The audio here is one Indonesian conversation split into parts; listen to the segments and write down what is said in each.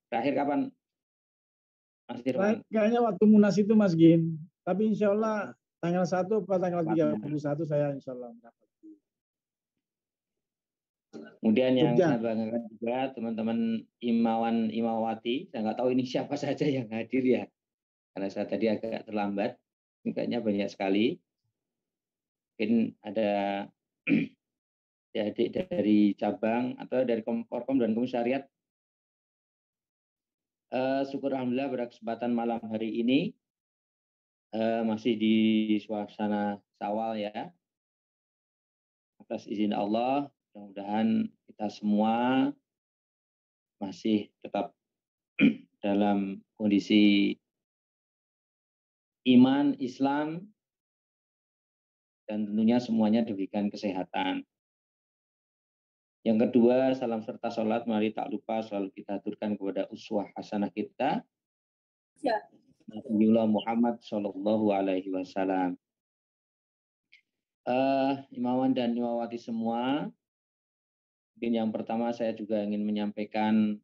Terakhir kapan, Mas Irfan? Kayaknya waktu Munas itu Mas Gin. Tapi insya Allah tanggal 1 atau tanggal 31 saya insya Allah mendapat. Kemudian yang Jogja. saya banggakan juga teman-teman Imawan Imawati. Saya nggak tahu ini siapa saja yang hadir ya. Karena saya tadi agak terlambat. Kayaknya banyak sekali. Mungkin ada adik dari cabang atau dari Korkom dan Komisariat. Syukur alhamdulillah pada kesempatan malam hari ini masih di suasana Syawal ya. Atas izin Allah, mudah-mudahan kita semua masih tetap dalam kondisi iman, Islam, dan tentunya semuanya diberikan kesehatan. Yang kedua, salam serta sholat, mari tak lupa selalu kita aturkan kepada uswah hasanah kita, Nabiullah Muhammad Shallallahu Alaihi Wasallam. Imawan dan Imawati semua, mungkin yang pertama saya juga ingin menyampaikan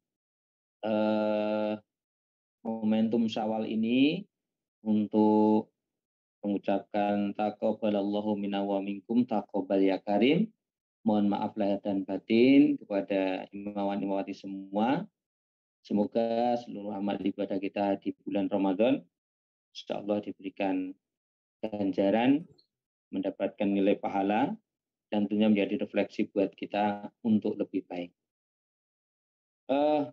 momentum Syawal ini untuk mengucapkan taqabbalallahu minna wa minkum taqabbal ya karim. Mohon maaf lahir dan batin kepada imawan imawati semua. Semoga seluruh amal ibadah kita di bulan Ramadan insya Allah diberikan ganjaran, mendapatkan nilai pahala, dan tentunya menjadi refleksi buat kita untuk lebih baik.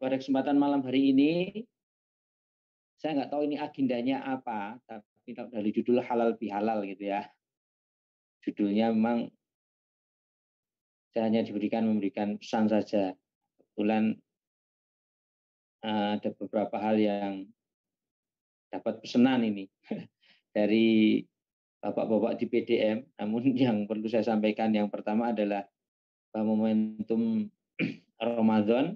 Pada kesempatan malam hari ini, saya nggak tahu ini agendanya apa, tapi dari judul halal bihalal gitu ya. Judulnya memang saya hanya memberikan pesan saja. Kebetulan ada beberapa hal yang dapat pesanan ini dari bapak-bapak di PDM. Namun yang perlu saya sampaikan yang pertama adalah momentum Ramadan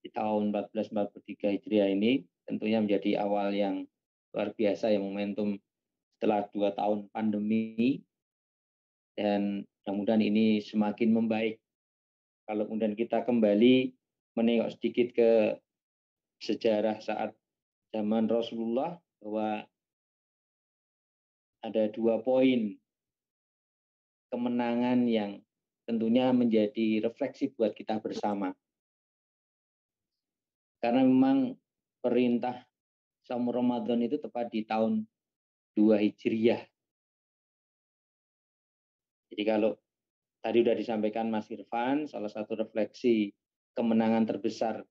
di tahun 1443 Hijriah ini tentunya menjadi awal yang luar biasa ya, momentum setelah 2 tahun pandemi, dan mudah-mudahan ini semakin membaik. Kalau kemudian kita kembali menengok sedikit ke sejarah saat zaman Rasulullah, bahwa ada 2 poin kemenangan yang tentunya menjadi refleksi buat kita bersama. Karena memang perintah saum Ramadan itu tepat di tahun 2 Hijriah. Jadi kalau tadi sudah disampaikan Mas Irfan, salah satu refleksi kemenangan terbesar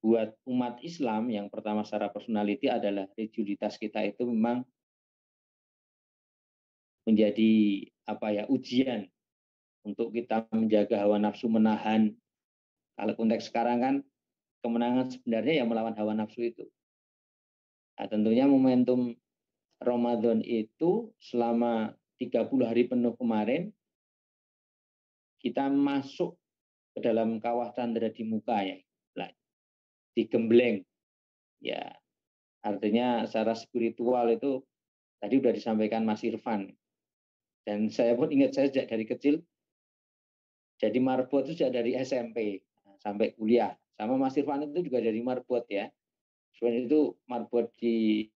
buat umat Islam yang pertama secara personality adalah religiusitas kita itu memang menjadi ujian untuk kita menjaga hawa nafsu, menahan. Kalau konteks sekarang kan kemenangan sebenarnya yang melawan hawa nafsu itu. Nah, tentunya momentum Ramadan itu selama 30 hari penuh kemarin kita masuk ke dalam kawah candra di muka ya, digembleng ya, artinya secara spiritual itu tadi sudah disampaikan Mas Irfan, dan saya pun ingat saya sejak dari kecil jadi marbot itu sejak dari SMP sampai kuliah, sama Mas Irfan itu juga dari marbot ya. Selain itu marbot di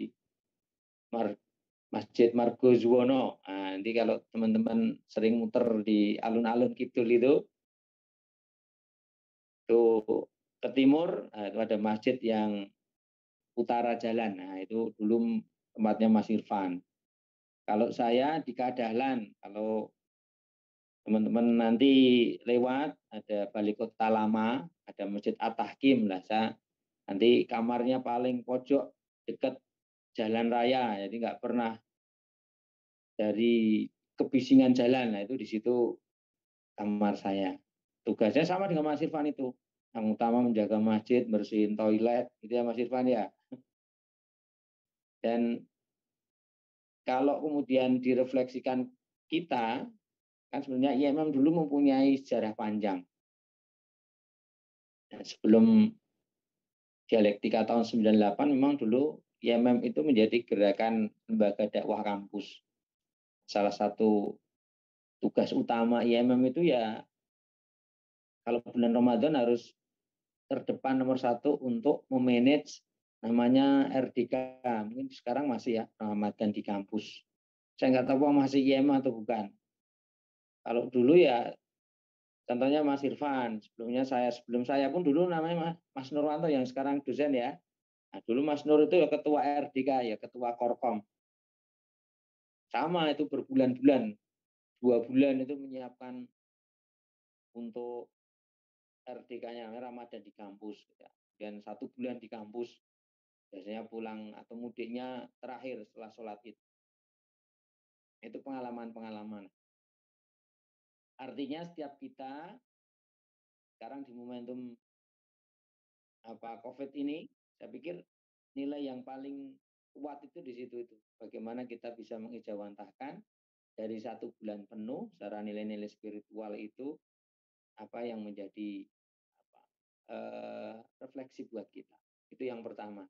Masjid Margo Juwono. Nah, nanti kalau teman-teman sering muter di alun-alun Kidul itu ke timur, nah, itu ada masjid yang utara jalan. Nah, itu dulu tempatnya Mas Irfan. Kalau saya di Kadahlan, kalau teman-teman nanti lewat, ada Balai Kota Lama, ada Masjid At-Tahkim lah. Saya nanti kamarnya paling pojok dekat jalan raya, jadi nggak pernah dari kebisingan jalan. Nah, itu di situ kamar saya. Tugasnya sama dengan Mas Irfan itu. Yang utama menjaga masjid, bersihin toilet, gitu ya Mas Irfan ya. Dan kalau kemudian direfleksikan kita, kan sebenarnya IMM dulu mempunyai sejarah panjang. Nah, sebelum dialektika tahun 98 memang dulu IMM itu menjadi gerakan lembaga dakwah kampus. Salah satu tugas utama IMM itu ya kalau bulan Ramadan harus terdepan nomor satu untuk memanage namanya RDK. Mungkin sekarang masih ya Ramadan di kampus. Saya nggak tahu masih IM atau bukan. Kalau dulu ya contohnya Mas Irfan, sebelum saya pun dulu namanya Mas Nurwanto yang sekarang dosen ya. Nah, dulu Mas Nur itu ya ketua RDK ya, ketua Korkom. Sama itu berbulan-bulan, 2 bulan itu menyiapkan untuk RDK-nya Ramadan di kampus. Ya. Dan 1 bulan di kampus, biasanya pulang atau mudiknya terakhir setelah sholat Id. Itu pengalaman-pengalaman. Artinya setiap kita sekarang di momentum COVID ini, saya pikir nilai yang paling kuat itu di situ itu. Bagaimana kita bisa mengijawantahkan dari 1 bulan penuh secara nilai-nilai spiritual itu apa yang menjadi refleksi buat kita. Itu yang pertama.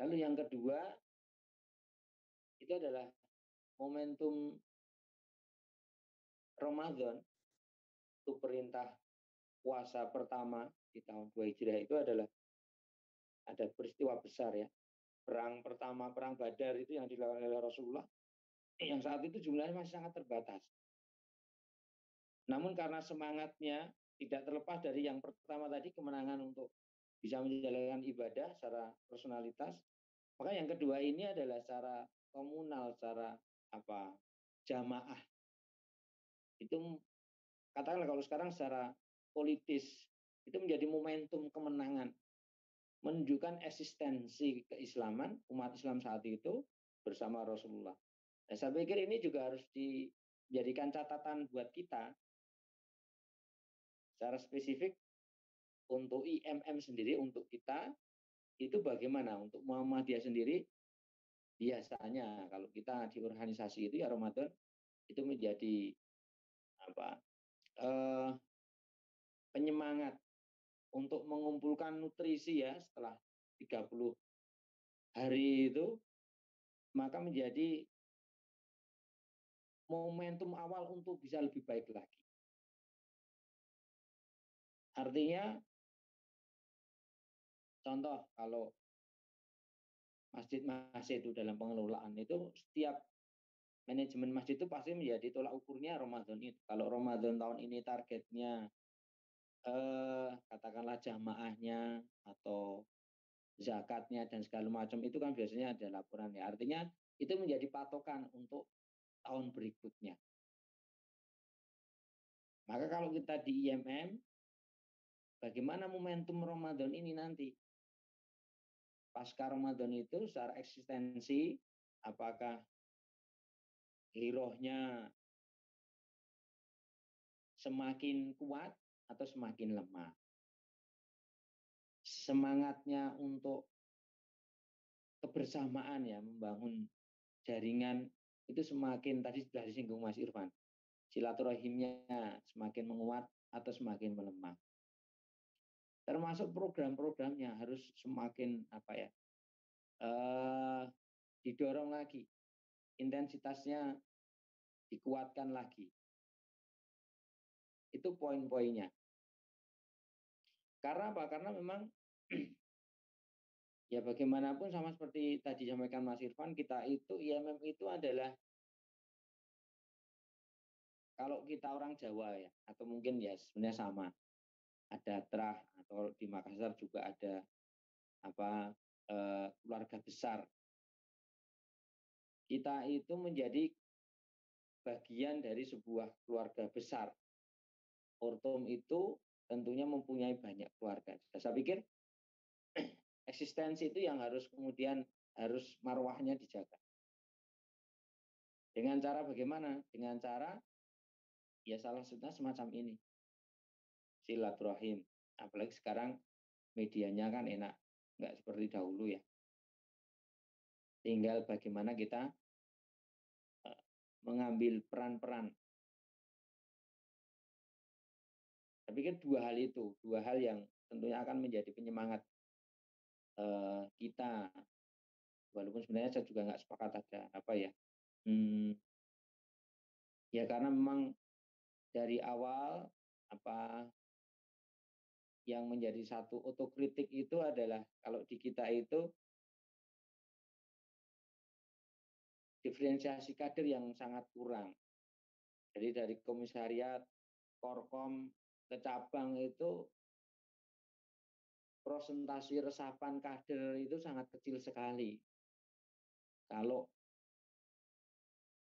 Lalu yang kedua itu adalah momentum Ramadan, itu perintah puasa pertama di tahun 2 Hijriah itu adalah ada peristiwa besar ya. Perang pertama, perang Badar itu yang dilakukan oleh Rasulullah, yang saat itu jumlahnya masih sangat terbatas. Namun karena semangatnya tidak terlepas dari yang pertama tadi, kemenangan untuk bisa menjalankan ibadah secara personalitas, maka yang kedua ini adalah secara komunal, secara jamaah. Itu katakanlah kalau sekarang secara politis itu menjadi momentum kemenangan, menunjukkan eksistensi keislaman umat Islam saat itu bersama Rasulullah. Nah, saya pikir ini juga harus dijadikan catatan buat kita secara spesifik untuk IMM sendiri, untuk kita itu bagaimana. Untuk Muhammadiyah sendiri biasanya kalau kita di organisasi itu ya Ramadan itu menjadi penyemangat untuk mengumpulkan nutrisi ya setelah 30 hari itu, maka menjadi momentum awal untuk bisa lebih baik lagi. Artinya, contoh kalau masjid-masjid itu dalam pengelolaan itu setiap manajemen masjid itu pasti menjadi tolak ukurnya Ramadan itu. Kalau Ramadan tahun ini targetnya katakanlah jamaahnya atau zakatnya dan segala macam itu kan biasanya ada laporan ya. Artinya itu menjadi patokan untuk tahun berikutnya. Maka kalau kita di IMM, bagaimana momentum Ramadan ini nanti? Pasca Ramadan itu secara eksistensi, apakah girohnya semakin kuat atau semakin lemah? Semangatnya untuk kebersamaan ya, membangun jaringan itu semakin, tadi sudah disinggung Mas Irfan, silaturahimnya semakin menguat atau semakin melemah. Termasuk program-programnya harus semakin didorong lagi, intensitasnya dikuatkan lagi. Itu poin-poinnya. Karena apa? Karena memang ya bagaimanapun sama seperti tadi disampaikan Mas Irfan, kita itu IMM itu adalah kalau kita orang Jawa ya, atau mungkin ya sebenarnya sama, ada terah atau di Makassar juga ada keluarga besar. Kita itu menjadi bagian dari sebuah keluarga besar. Ortum itu tentunya mempunyai banyak keluarga. Saya pikir eksistensi itu yang harus kemudian harus marwahnya dijaga. Dengan cara bagaimana? Dengan cara ya salah satunya semacam ini. Silaturahim. Apalagi sekarang medianya kan enak. Nggak seperti dahulu ya. Tinggal bagaimana kita mengambil peran-peran. Saya pikir dua hal yang tentunya akan menjadi penyemangat kita. Walaupun sebenarnya saya juga nggak sepakat ada ya karena memang dari awal yang menjadi satu otokritik itu adalah kalau di kita itu diferensiasi kader yang sangat kurang. Jadi dari komisariat, korkom, ke cabang itu prosentasi resapan kader itu sangat kecil sekali. Kalau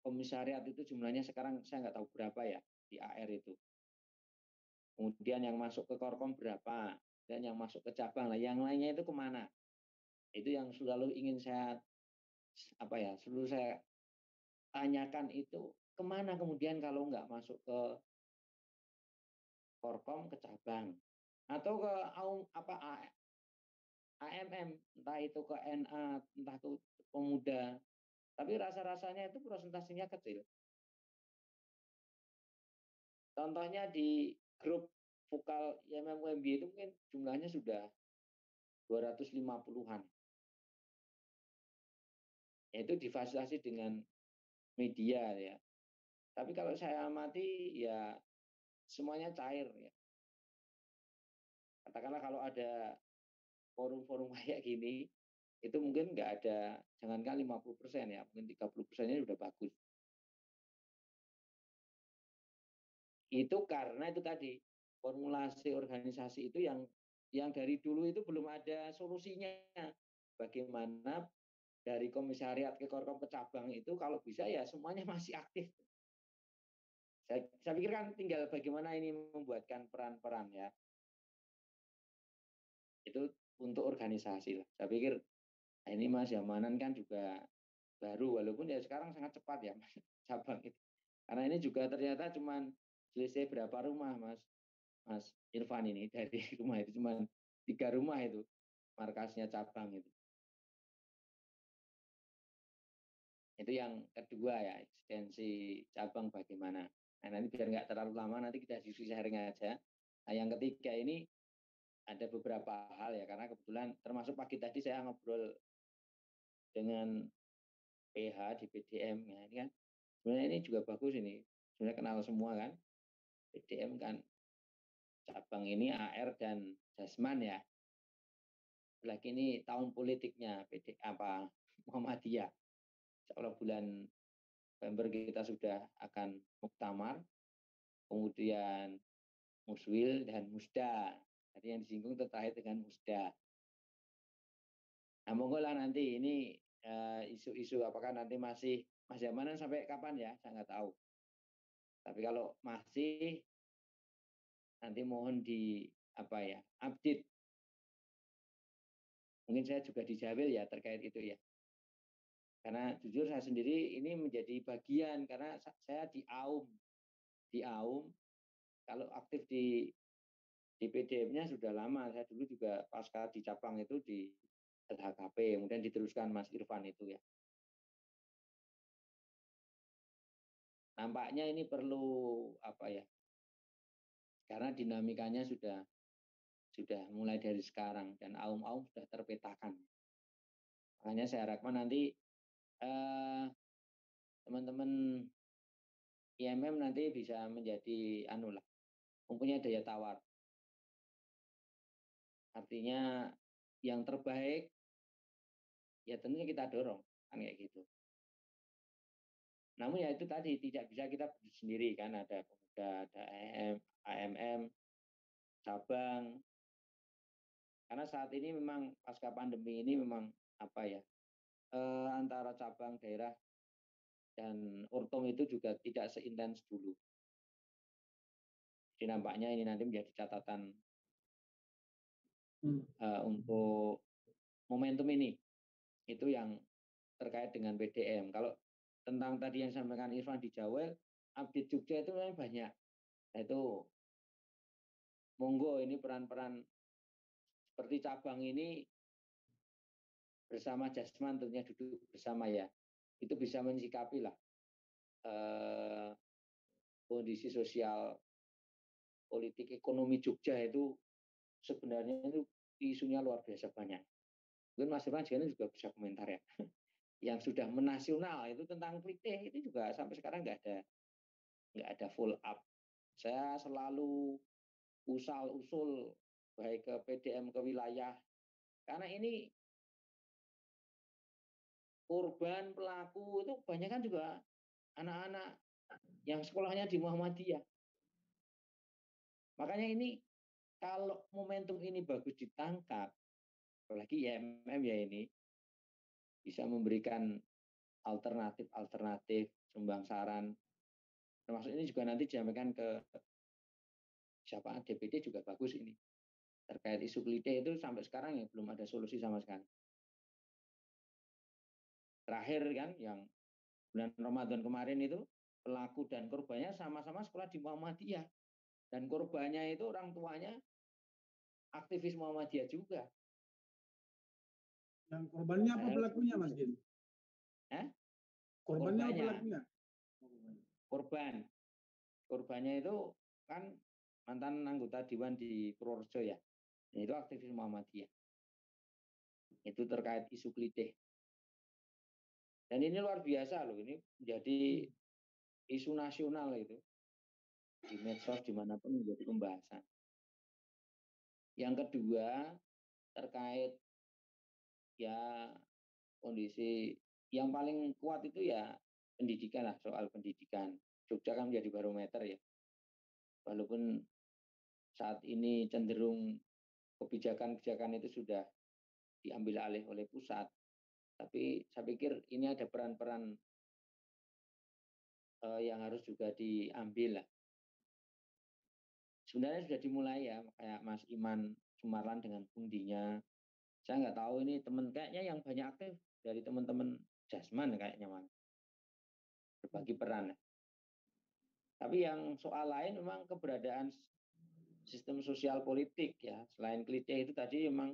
komisariat itu jumlahnya sekarang saya nggak tahu berapa ya di AR itu. Kemudian yang masuk ke korkom berapa, dan yang masuk ke cabang lah, yang lainnya itu kemana? Itu yang selalu ingin saya selalu saya tanyakan itu kemana kemudian kalau nggak masuk ke korkom, ke cabang atau ke AMM, entah itu ke NA, entah itu pemuda, tapi rasa-rasanya itu presentasinya kecil. Contohnya di grup vokal IMM UMB itu mungkin jumlahnya sudah 250-an. Itu difasilitasi dengan media ya. Tapi kalau saya amati ya semuanya cair ya. Katakanlah kalau ada forum-forum kayak gini, itu mungkin nggak ada, jangankan 50% ya, mungkin 30%-nya sudah bagus. Itu karena itu tadi, formulasi organisasi itu yang dari dulu itu belum ada solusinya. Bagaimana dari komisariat ke korkom ke cabang itu kalau bisa ya semuanya masih aktif. Saya pikir kan tinggal bagaimana ini membuatkan peran-peran ya. Itu untuk organisasi lah. Saya pikir ini Mas Yamanan kan juga baru, walaupun ya sekarang sangat cepat ya Mas cabang itu. Karena ini juga ternyata cuman selisih berapa rumah Mas Irfan ini, dari rumah itu cuma 3 rumah itu markasnya cabang itu. Itu yang kedua ya, eksistensi cabang bagaimana. Nah, nanti biar nggak terlalu lama, nanti kita diskusi sharing aja. Nah, yang ketiga ini ada beberapa hal ya, karena kebetulan termasuk pagi tadi saya ngobrol dengan PH di PDM. Ya, ini kan sebenarnya ini juga bagus ini. Sebenarnya kenal semua kan. PDM kan cabang ini AR dan Jasman ya. Lagi ini tahun politiknya Muhammadiyah. Seolah bulan November kita sudah akan muktamar, kemudian Muswil dan Musda. Tadi yang disinggung terkait dengan Musda. Nah, monggo lah nanti ini isu-isu apakah nanti masih Mas Yamanan sampai kapan ya, saya nggak tahu. Tapi kalau masih, nanti mohon di update. Mungkin saya juga dijawil ya terkait itu ya. Karena jujur saya sendiri ini menjadi bagian karena saya di AUM kalau aktif di PDM-nya sudah lama. Saya dulu juga pasca di cabang itu di LHKP, kemudian diteruskan Mas Irfan itu ya. Nampaknya ini perlu karena dinamikanya sudah mulai dari sekarang dan AUM sudah terpetakan. Makanya saya harapkan nanti teman-teman IMM nanti bisa menjadi mempunyai daya tawar. Artinya yang terbaik ya tentunya kita dorong kan kayak gitu. Namun ya itu tadi tidak bisa kita berdiri sendiri kan, ada pemuda, ada AMM, cabang. Karena saat ini memang pasca pandemi ini memang antara cabang daerah dan ortom itu juga tidak seintens dulu. Jadi nampaknya ini nanti menjadi catatan untuk momentum ini. Itu yang terkait dengan PDM. Kalau tentang tadi yang sampaikan Irfan di Jawa, update Jogja itu memang banyak. Nah, itu monggo ini peran-peran seperti cabang ini bersama Jasman tentunya duduk bersama ya. Itu bisa mensikapi lah kondisi sosial, politik, ekonomi Jogja itu sebenarnya itu isunya luar biasa banyak. Mungkin Mas Irfan juga bisa komentar ya. Yang sudah menasional itu tentang PLITE itu juga sampai sekarang nggak ada full up. Saya selalu usul baik ke PDM ke wilayah. Karena ini korban pelaku itu kebanyakan juga anak-anak yang sekolahnya di Muhammadiyah. Makanya ini kalau momentum ini bagus ditangkap, apalagi IMM ya ini bisa memberikan alternatif sumbang saran, termasuk ini juga nanti disampaikan ke siapa DPD juga bagus ini terkait isu klite itu sampai sekarang ya belum ada solusi sama sekali. Terakhir kan yang bulan Ramadan kemarin itu pelaku dan korbannya sama-sama sekolah di Muhammadiyah dan korbannya itu orang tuanya aktivis Muhammadiyah juga. Yang korbannya apa pelakunya, Mas Gin? Korbannya apa pelakunya? Korbannya itu kan mantan anggota Dewan di Purworejo ya. Dan itu aktivis Muhammadiyah. Itu terkait isu klitih. Dan ini luar biasa loh, ini menjadi isu nasional itu. Di medsos dimanapun menjadi pembahasan. Yang kedua terkait ya kondisi yang paling kuat itu ya pendidikan lah, soal pendidikan. Jogja kan menjadi barometer ya. Walaupun saat ini cenderung kebijakan-kebijakan itu sudah diambil alih oleh pusat, tapi saya pikir ini ada peran-peran yang harus juga diambil lah. Sebenarnya sudah dimulai ya, kayak Mas Iman Sumarlan dengan pundinya. Saya nggak tahu ini teman kayaknya yang banyak aktif dari teman-teman Jasman kayaknya Mas. Berbagi peran. Tapi yang soal lain memang keberadaan sistem sosial politik ya. Selain klise itu tadi memang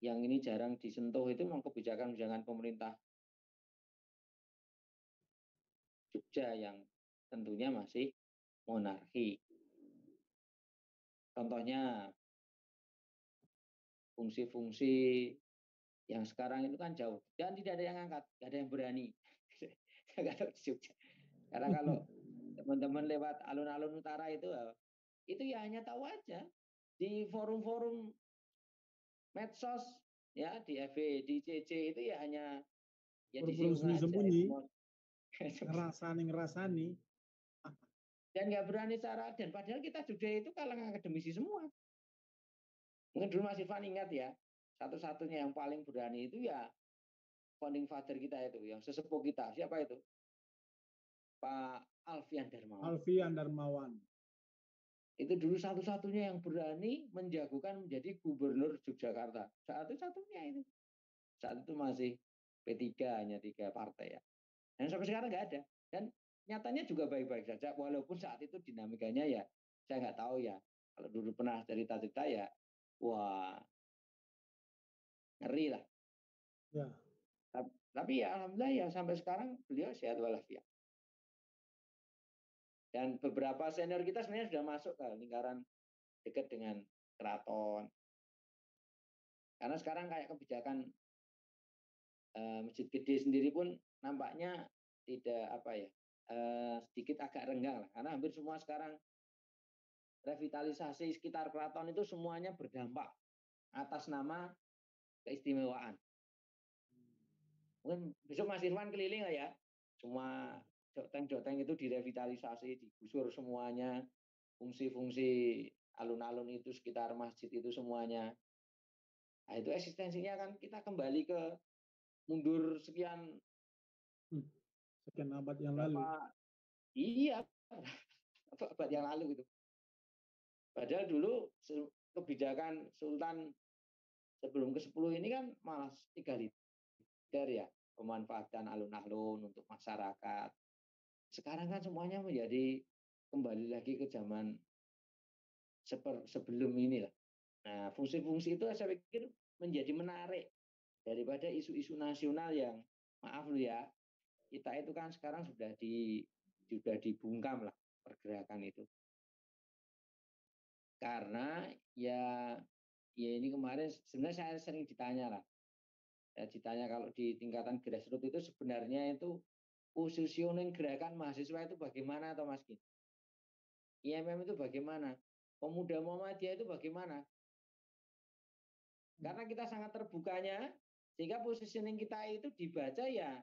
yang ini jarang disentuh itu memang kebijakan-kebijakan pemerintah Jogja yang tentunya masih monarki. Contohnya fungsi-fungsi yang sekarang itu kan jauh dan tidak ada yang angkat, tidak ada yang berani. Saya nggak tahu di Jogja. Karena kalau teman-teman lewat alun-alun utara itu ya hanya tahu aja di forum-forum medsos ya di FB, di CC itu ya hanya ya disinggung aja. Sembunyi-sembunyi, ngerasani. Dan nggak berani secara, dan padahal kita Jogja itu kalangan akademisi semua. Mungkin dulu Mas Irfan ingat ya, satu-satunya yang paling berani itu ya founding father kita itu, yang sesepuh kita. Siapa itu? Pak Alfian Darmawan. Itu dulu satu-satunya yang berani menjagokan menjadi gubernur Yogyakarta. Satu-satunya itu. Saat itu masih P3, hanya 3 partai ya. Dan sampai sekarang nggak ada. Dan nyatanya juga baik-baik saja, walaupun saat itu dinamikanya ya, saya nggak tahu ya. Kalau dulu pernah cerita-cerita ya, wah, ngeri lah. Ya. Tapi ya alhamdulillah ya sampai sekarang beliau sehat walafiat. Dan beberapa senior kita sebenarnya sudah masuk ke lingkaran dekat dengan keraton. Karena sekarang kayak kebijakan Masjid Gede sendiri pun nampaknya tidak sedikit agak renggang lah. Karena hampir semua sekarang revitalisasi sekitar keraton itu semuanya berdampak atas nama keistimewaan. Mungkin besok Mas Irwan keliling lah ya. Semua joteng-joteng itu direvitalisasi, digusur semuanya. Fungsi-fungsi alun-alun itu sekitar masjid itu semuanya. Nah, itu eksistensinya kan kita kembali ke mundur sekian abad yang lalu. Iya, abad yang lalu itu. Padahal dulu kebijakan Sultan sebelum ke-10 ini kan malah egaliter ya, pemanfaatan alun-alun untuk masyarakat. Sekarang kan semuanya menjadi kembali lagi ke zaman sebelum inilah. Nah, fungsi-fungsi itu saya pikir menjadi menarik daripada isu-isu nasional yang maaf lu ya, kita itu kan sekarang sudah dibungkam lah pergerakan itu. Karena ya ini kemarin sebenarnya saya sering ditanya lah. Ditanya kalau di tingkatan grassroots itu sebenarnya itu positioning gerakan mahasiswa itu bagaimana atau Mas Gin? IMM itu bagaimana? pemuda Muhammadiyah itu bagaimana? Karena kita sangat terbukanya, sehingga positioning kita itu dibaca ya,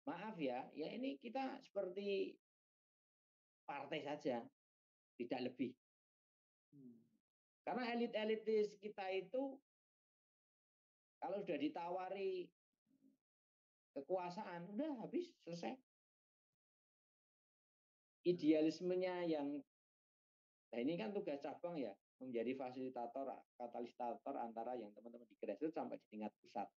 maaf ya, ya ini kita seperti partai saja, tidak lebih. Karena elit-elit kita itu kalau sudah ditawari kekuasaan, udah habis, selesai. Idealismenya yang, nah ini kan tugas cabang ya, menjadi fasilitator, katalisator antara yang teman-teman di grassroots sampai di tingkat pusat.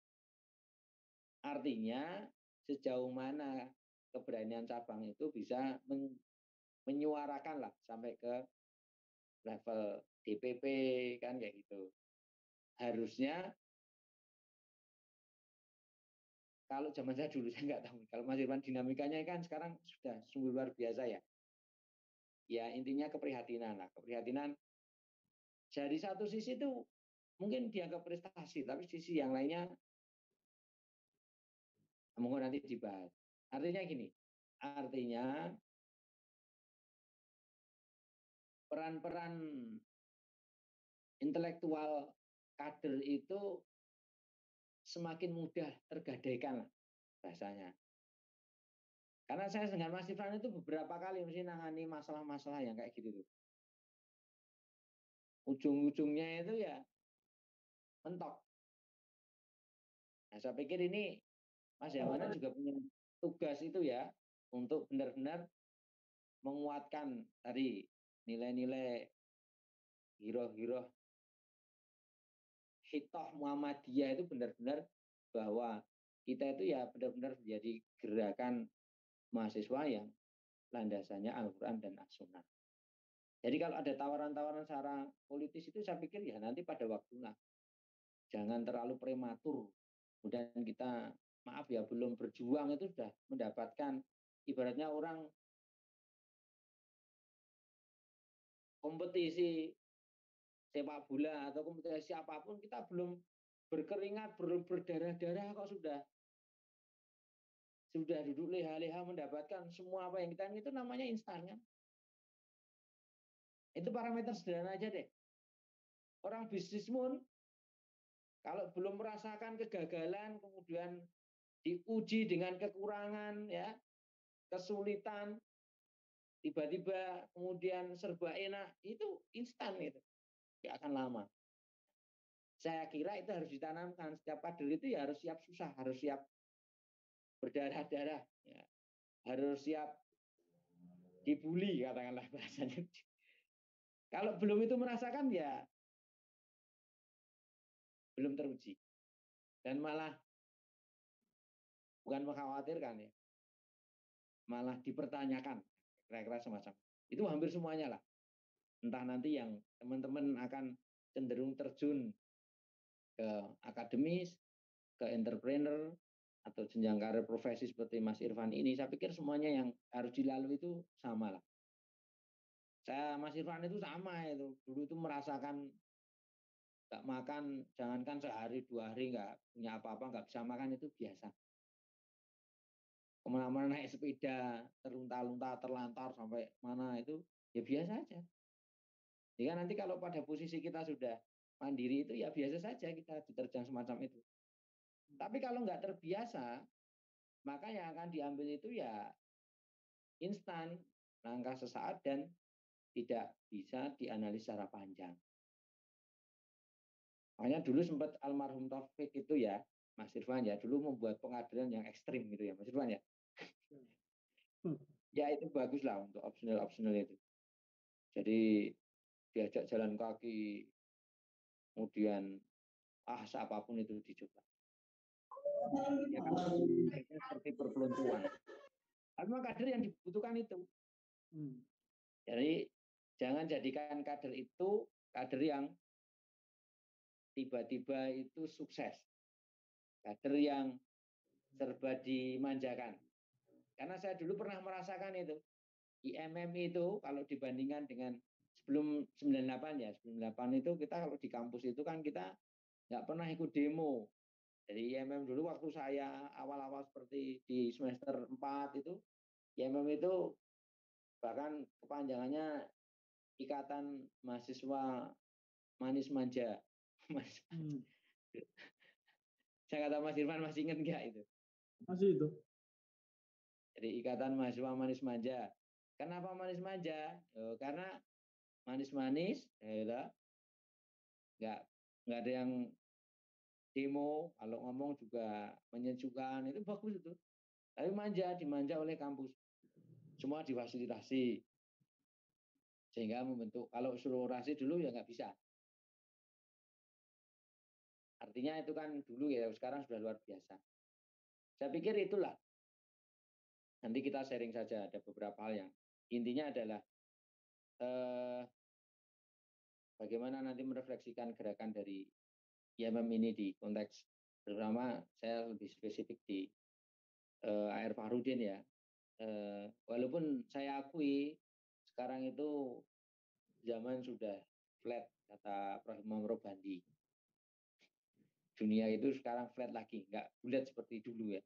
Artinya sejauh mana keberanian cabang itu bisa menyuarakan lah sampai ke level DPP kan kayak gitu. Harusnya kalau zaman saya dulu saya nggak tahu. Kalau Mas Irfan dinamikanya kan sekarang sudah sungguh luar biasa ya. Ya intinya keprihatinan lah, keprihatinan. Dari satu sisi itu mungkin dianggap prestasi, tapi sisi yang lainnya mungkin nanti dibahas. Artinya gini, artinya peran-peran intelektual kader itu semakin mudah tergadaikan lah bahasanya. Karena saya dengan Mas Ifran itu beberapa kali mesti nangani masalah-masalah yang kayak gitu tuh. Ujung-ujungnya itu ya mentok. Nah, saya pikir ini Mas Yamana juga punya tugas itu ya untuk benar-benar menguatkan tadi nilai-nilai hiro-hiro hitoh Muhammadiyah itu benar-benar bahwa kita itu ya benar-benar menjadi gerakan mahasiswa yang landasannya Al-Quran dan As-Sunnah. Jadi kalau ada tawaran-tawaran secara politis itu saya pikir ya nanti pada waktunya. Jangan terlalu prematur. Kemudian kita, maaf ya, belum berjuang itu sudah mendapatkan, ibaratnya orang kompetisi sepak bola atau kompetisi apapun, kita belum berkeringat, belum berdarah-darah kok sudah duduk leha-leha mendapatkan semua apa yang kita ingin, itu namanya instan kan. Itu parameter sederhana aja deh. Orang bisnis pun kalau belum merasakan kegagalan, kemudian diuji dengan kekurangan, ya, kesulitan, tiba-tiba kemudian serba enak, itu instan itu, tidak akan lama. Saya kira itu harus ditanamkan. Setiap kader itu ya harus siap susah, harus siap berdarah-darah, ya. Harus siap dibully, katakanlah bahasanya. Kalau belum itu merasakan ya belum teruji. Dan malah bukan mengkhawatirkan ya, malah dipertanyakan, kira-kira semacam. Itu hampir semuanya lah. Entah nanti yang teman-teman akan cenderung terjun ke akademis, ke entrepreneur, atau jenjang karir profesi seperti Mas Irfan ini, saya pikir semuanya yang harus dilalui itu sama lah. Saya Mas Irfan itu sama itu, dulu itu merasakan nggak makan, jangankan sehari 2 hari nggak punya apa-apa, nggak bisa makan itu biasa. Kemana-mana naik sepeda, terlunta-lunta, terlantar sampai mana itu ya biasa aja. Jika nanti kalau pada posisi kita sudah mandiri itu ya biasa saja kita diterjang semacam itu. Tapi kalau nggak terbiasa, maka yang akan diambil itu ya instan, langkah sesaat dan tidak bisa dianalisis secara panjang. Makanya dulu sempat almarhum Taufik itu ya, Mas Irfan ya, dulu membuat pengadilan yang ekstrim gitu ya, Mas Irfan ya. Ya itu bagus lah untuk opsional itu. Jadi diajak jalan kaki, kemudian siapapun itu dicoba. Ya kan seperti perpeloncoan. Tapi memang kader yang dibutuhkan itu. Jadi jangan jadikan kader itu kader yang tiba-tiba itu sukses. Kader yang serba dimanjakan. Karena saya dulu pernah merasakan itu. IMM itu kalau dibandingkan dengan sebelum 98 ya, sebelum 98 itu kita kalau di kampus itu kan kita nggak pernah ikut demo. Jadi IMM dulu waktu saya awal-awal seperti di semester 4 itu, IMM itu bahkan kepanjangannya Ikatan Mahasiswa Manis Manja. Mas. Saya kata Mas Irfan masih ingat nggak itu? Masih itu. Jadi Ikatan Mahasiswa Manis Manja. Kenapa manis manja? Karena manis-manis, ya, nggak ada yang demo, kalau ngomong juga menyejukkan, itu bagus itu. Tapi dimanja oleh kampus. Semua difasilitasi. Sehingga membentuk, kalau suruh orasi dulu ya nggak bisa. Artinya itu kan dulu ya, sekarang sudah luar biasa. Saya pikir itulah. Nanti kita sharing saja, ada beberapa hal yang intinya adalah bagaimana nanti merefleksikan gerakan dari IMM ini di konteks, terutama saya lebih spesifik di AR Fakhrudin ya. Walaupun saya akui sekarang itu zaman sudah flat, kata Prof. Imam Robandi. Dunia itu sekarang flat lagi, nggak bulat seperti dulu ya.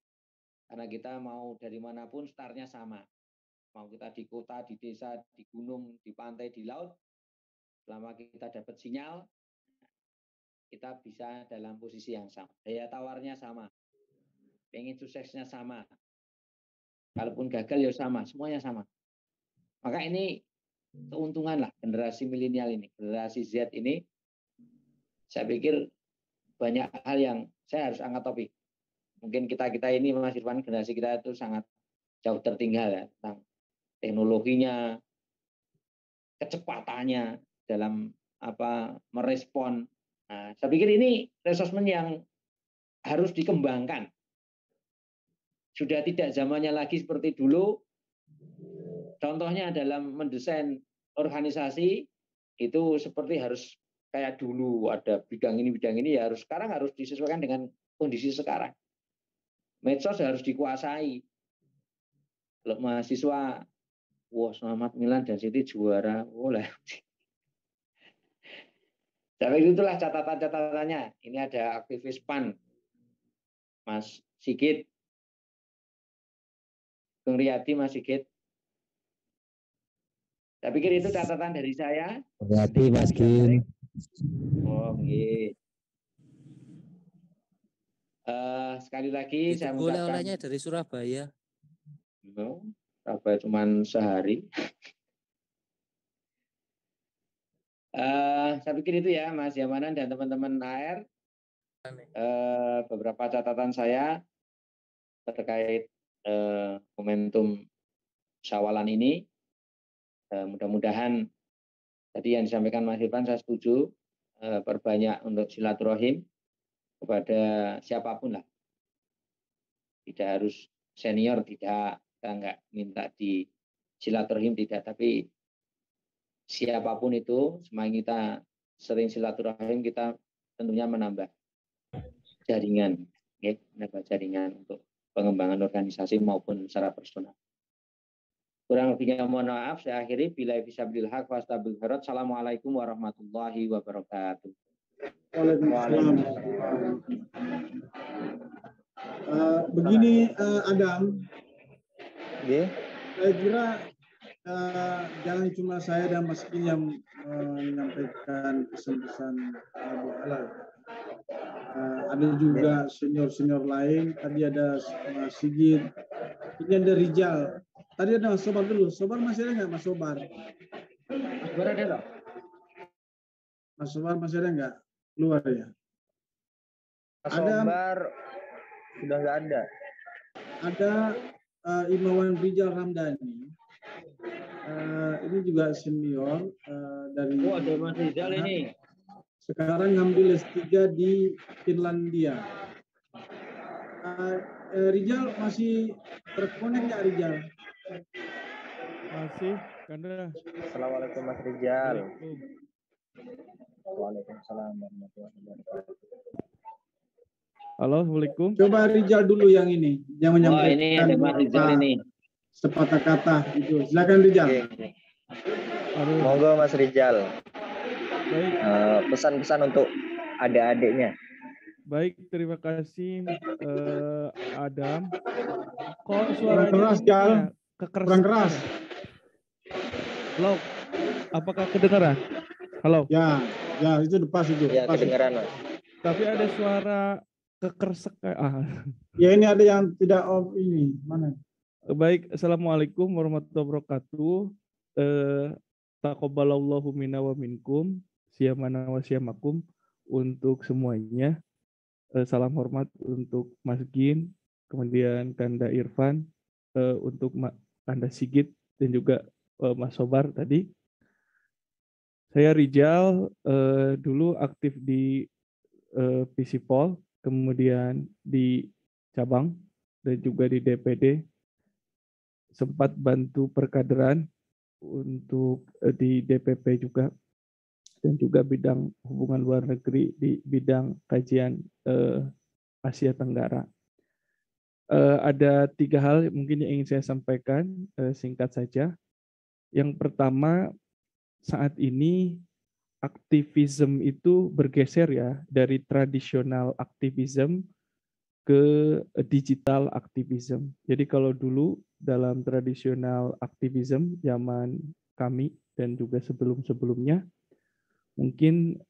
Karena kita mau dari manapun startnya sama. Mau kita di kota, di desa, di gunung, di pantai, di laut, selama kita dapat sinyal, kita bisa dalam posisi yang sama. Daya tawarnya sama. Pengen suksesnya sama. Kalaupun gagal ya sama, semuanya sama. Maka ini keuntungan lah generasi milenial ini, generasi Z ini. Saya pikir banyak hal yang saya harus angkat topik. Mungkin kita ini Mas Irfan, generasi kita itu sangat jauh tertinggal ya tentang teknologinya, kecepatannya dalam merespon. Nah, saya pikir ini resourcement yang harus dikembangkan. Sudah tidak zamannya lagi seperti dulu. Contohnya dalam mendesain organisasi itu seperti harus kayak dulu ada bidang ini ya sekarang harus disesuaikan dengan kondisi sekarang. Medsos harus dikuasai. Kalau mahasiswa, wah selamat Milan dan City juara, boleh. Tapi itulah catatan-catatannya. Ini ada aktivis PAN, Mas Sigit, Bung Riyadi, Mas Sigit. Saya pikir itu catatan dari saya. Riyadi, Mas Gin. Oh, okay. Sekali lagi itu saya mengucapkan oleh-olehnya dari Surabaya. Surabaya cuma sehari. Saya pikir itu ya Mas Yamanan dan teman-teman AR. Beberapa catatan saya terkait momentum Syawalan ini. Mudah-mudahan tadi yang disampaikan Mas Irfan saya setuju, perbanyak untuk silaturahim kepada siapapun lah. Tidak harus senior, tidak, kita nggak minta di silaturahim tidak, tapi siapapun itu, semakin kita sering silaturahim, kita tentunya menambah jaringan, ya, menambah jaringan untuk pengembangan organisasi maupun secara personal. Kurang lebihnya mohon maaf, saya akhiri. Bila bisa bil haq wastabil khairat. Assalamualaikum warahmatullahi wabarakatuh. Waalaikumsalam. Begini Adam, saya kira jangan cuma saya dan Mas Gin yang menyampaikan pesan-pesan doa. Ada juga senior-senior lain. Tadi ada Mas Sigit, ini ada Rijal. Tadi ada Mas Sobar dulu. Sobar masih ada nggak Mas Sobar? Mas Sobar ada nggak? Mas Sobar masih ada nggak? Keluar ya? Mas Sobar sudah nggak ada. Ada Imawan Rijal Ramdhani. Ini juga senior dari. Oh, ada Mas Rijal ini. Sekarang ngambil S3 di Finlandia. Rijal masih terkonek nggak Rijal? Masih, karena. Assalamualaikum Mas Rijal. Waalaikumsalam warahmatullahi wabarakatuh. Halo, Assalamualaikum. Coba Rijal dulu yang ini, yang menyampaikan. Oh, ini ada Mas Rijal ini. Sepatah kata itu. Silakan Rijal. Monggo Mas Rijal. Baik. Pesan-pesan untuk adik-adiknya. Baik, terima kasih Adam. Kok suaranya keras, Jal? Kekeras. Kurang keras. Halo. Apakah kedengaran? Halo. Ya, ya itu pas itu. Ya, Pas. kedengaran, Mas. Tapi ada suara kekersek. Ya ini ada yang tidak off ini. Mana? Baik, Assalamualaikum warahmatullahi wabarakatuh. Taqabbalallahu minna wa minkum, siyamana wa siyamakum untuk semuanya. Salam hormat untuk Mas Gin, kemudian Kanda Irfan, untuk Kanda Sigit, dan juga Mas Sobar tadi. Saya Rijal, dulu aktif di PCPol, kemudian di cabang, dan juga di DPD. Sempat bantu perkaderan untuk di DPP juga, dan juga bidang hubungan luar negeri di bidang kajian Asia Tenggara. Ada 3 hal mungkin yang ingin saya sampaikan singkat saja. Yang pertama, saat ini aktivisme itu bergeser ya dari tradisional aktivisme ke digital aktivisme. Jadi kalau dulu dalam tradisional aktivisme zaman kami dan juga sebelum-sebelumnya mungkin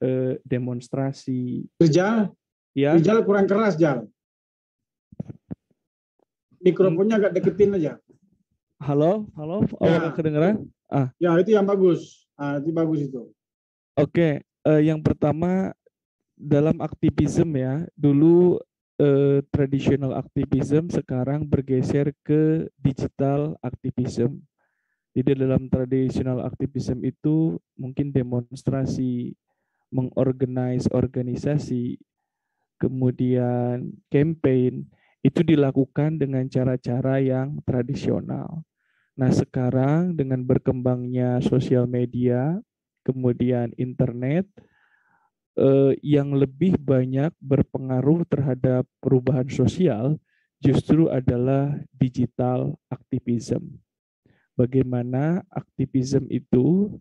demonstrasi. Rijal, Ya. Rijal kurang keras, Jal. Mikrofonnya agak deketin aja. Halo, apakah kedengeran? Ya itu yang bagus. Itu bagus itu. Oke, yang pertama dalam aktivisme ya, dulu tradisional aktivisme sekarang bergeser ke digital aktivisme. Jadi dalam tradisional aktivisme itu mungkin demonstrasi, mengorganize organisasi, kemudian campaign, itu dilakukan dengan cara-cara yang tradisional. Nah sekarang dengan berkembangnya sosial media, kemudian internet, yang lebih banyak berpengaruh terhadap perubahan sosial justru adalah digital activism. Bagaimana aktivisme itu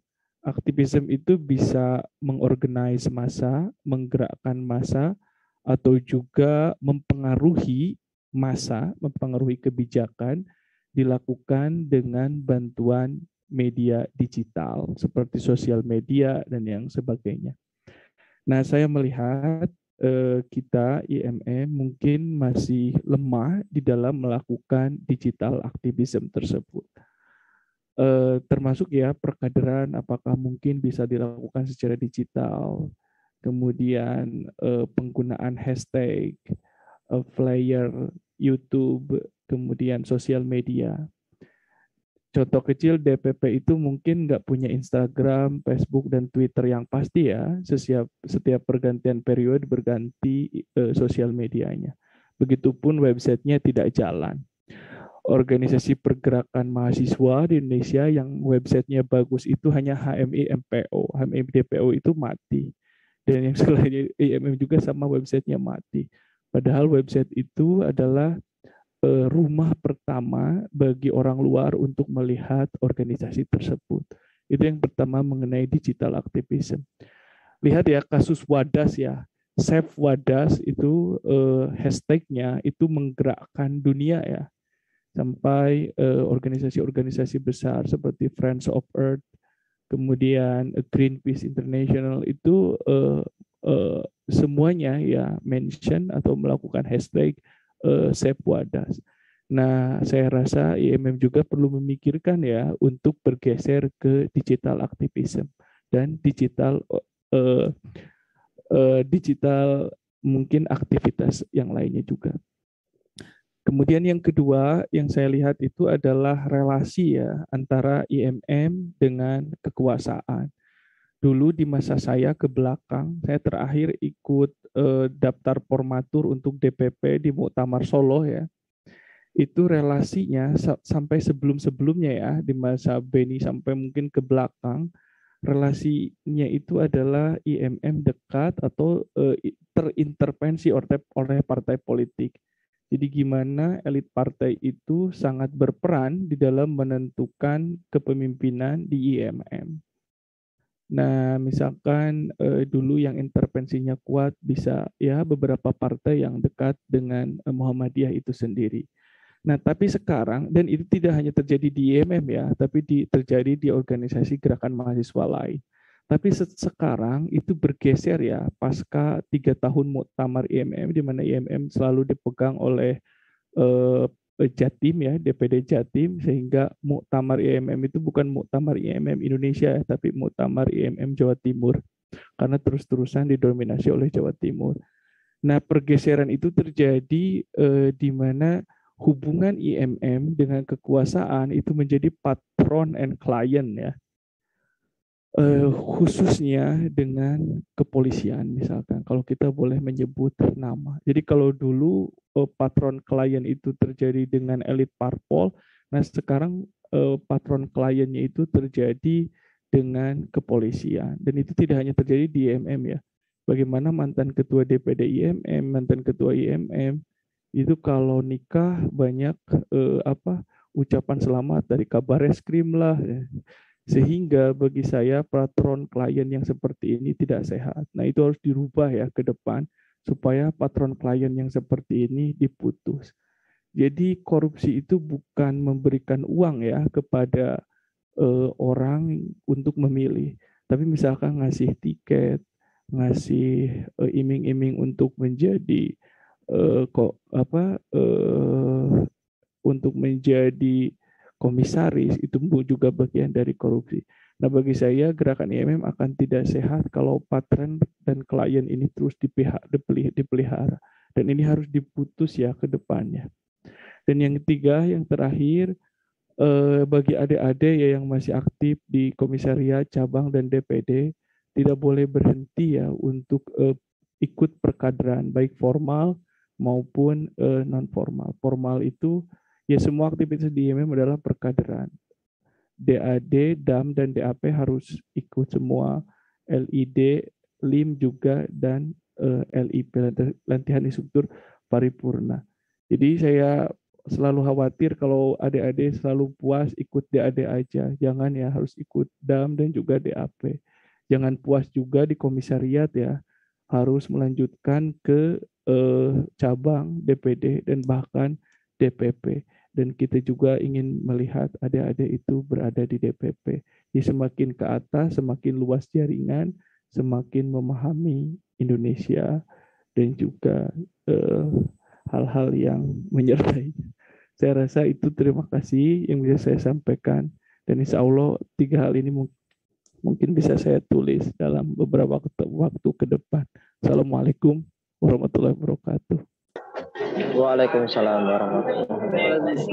bisa mengorganize massa, menggerakkan massa, atau juga mempengaruhi massa, mempengaruhi kebijakan, dilakukan dengan bantuan media digital seperti sosial media dan yang sebagainya. Nah, saya melihat kita IMM mungkin masih lemah di dalam melakukan digital activism tersebut. Termasuk ya perkaderan apakah mungkin bisa dilakukan secara digital, kemudian penggunaan hashtag, flyer, YouTube, kemudian sosial media. Contoh kecil DPP itu mungkin nggak punya Instagram, Facebook, dan Twitter yang pasti ya. Setiap pergantian periode berganti sosial medianya. Begitupun websitenya tidak jalan. Organisasi pergerakan mahasiswa di Indonesia yang websitenya bagus itu hanya HMI MPO. HMI DPO itu mati. Dan yang selainnya IMM juga sama websitenya mati. Padahal website itu adalah rumah pertama bagi orang luar untuk melihat organisasi tersebut. Itu yang pertama mengenai digital activism. Lihat ya kasus Wadas ya, Save Wadas itu hashtagnya itu menggerakkan dunia ya, sampai organisasi-organisasi besar seperti Friends of Earth, kemudian Greenpeace International itu semuanya ya mention atau melakukan hashtag Save Wadas. Nah, saya rasa IMM juga perlu memikirkan ya untuk bergeser ke digital activism dan digital mungkin aktivitas yang lainnya juga. Kemudian yang kedua yang saya lihat itu adalah relasi ya antara IMM dengan kekuasaan. Dulu di masa saya ke belakang, saya terakhir ikut daftar formatur untuk DPP di Muktamar Solo ya. Itu relasinya sampai sebelum-sebelumnya ya, di masa Beni sampai mungkin ke belakang, relasinya itu adalah IMM dekat atau terintervensi oleh partai politik. Jadi gimana elit partai itu sangat berperan di dalam menentukan kepemimpinan di IMM. Nah, misalkan dulu yang intervensinya kuat bisa ya beberapa partai yang dekat dengan Muhammadiyah itu sendiri. Nah, tapi sekarang, dan itu tidak hanya terjadi di IMM ya, tapi terjadi di organisasi gerakan mahasiswa lain. Tapi sekarang itu bergeser ya, pasca 3 tahun muktamar IMM, di mana IMM selalu dipegang oleh Jatim ya, DPD Jatim, sehingga muktamar IMM itu bukan muktamar IMM Indonesia, tapi muktamar IMM Jawa Timur, karena terus-terusan didominasi oleh Jawa Timur. Nah, pergeseran itu terjadi di mana hubungan IMM dengan kekuasaan itu menjadi patron and client ya. Khususnya dengan kepolisian misalkan, kalau kita boleh menyebut nama. Jadi kalau dulu patron klien itu terjadi dengan elit parpol, nah sekarang patron kliennya itu terjadi dengan kepolisian. Dan itu tidak hanya terjadi di IMM ya. Bagaimana mantan ketua DPD IMM, mantan ketua IMM itu kalau nikah banyak ucapan selamat dari kabar reskrim lah ya. Sehingga bagi saya patron klien yang seperti ini tidak sehat. Nah, itu harus dirubah ya ke depan supaya patron klien yang seperti ini diputus. Jadi korupsi itu bukan memberikan uang ya kepada orang untuk memilih, tapi misalkan ngasih tiket, ngasih iming-iming untuk menjadi untuk menjadi komisaris, itu juga bagian dari korupsi. Nah, bagi saya gerakan IMM akan tidak sehat kalau patron dan klien ini terus dipelihara. Dan ini harus diputus ya ke depannya. Dan yang ketiga, yang terakhir, bagi adik-adik ya yang masih aktif di komisariat, cabang, dan DPD, tidak boleh berhenti ya untuk ikut perkaderan, baik formal maupun non-formal. Formal itu ya semua aktivitas di IMM adalah perkaderan. DAD, DAM, dan DAP harus ikut semua, LID, LIM juga, dan LIP, latihan instruktur paripurna. Jadi saya selalu khawatir kalau adik-adik selalu puas ikut DAD aja. Jangan ya, harus ikut DAM dan juga DAP. Jangan puas juga di komisariat ya, harus melanjutkan ke cabang, DPD, dan bahkan DPP. Dan kita juga ingin melihat adik-adik itu berada di DPP. Jadi semakin ke atas, semakin luas jaringan, semakin memahami Indonesia dan juga hal-hal yang menyertai. Saya rasa itu, terima kasih yang bisa saya sampaikan. Dan insya Allah 3 hal ini mungkin bisa saya tulis dalam beberapa waktu ke depan. Assalamualaikum warahmatullahi wabarakatuh. Waalaikumsalam warahmatullahi wabarakatuh.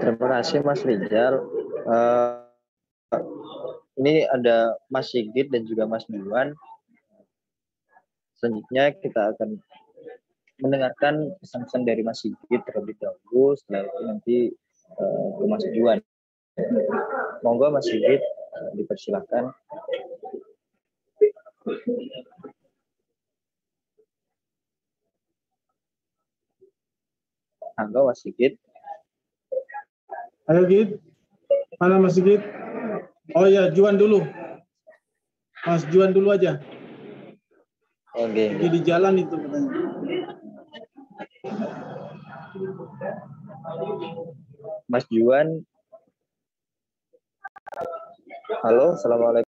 Terima kasih Mas Rijal. Ini ada Mas Sigit dan juga Mas Juan. Selanjutnya kita akan mendengarkan pesan-pesan dari Mas Sigit terlebih dahulu, setelah itu nanti ke Mas Juan. Monggo Mas Sigit, dipersilakan. Halo Mas Sigit. Ayo Git. Mana Mas Sigit? Oh ya, Juan dulu. Mas Juan dulu aja. Oke. Lagi di jalan itu katanya. Mas Juan. Halo, assalamualaikum.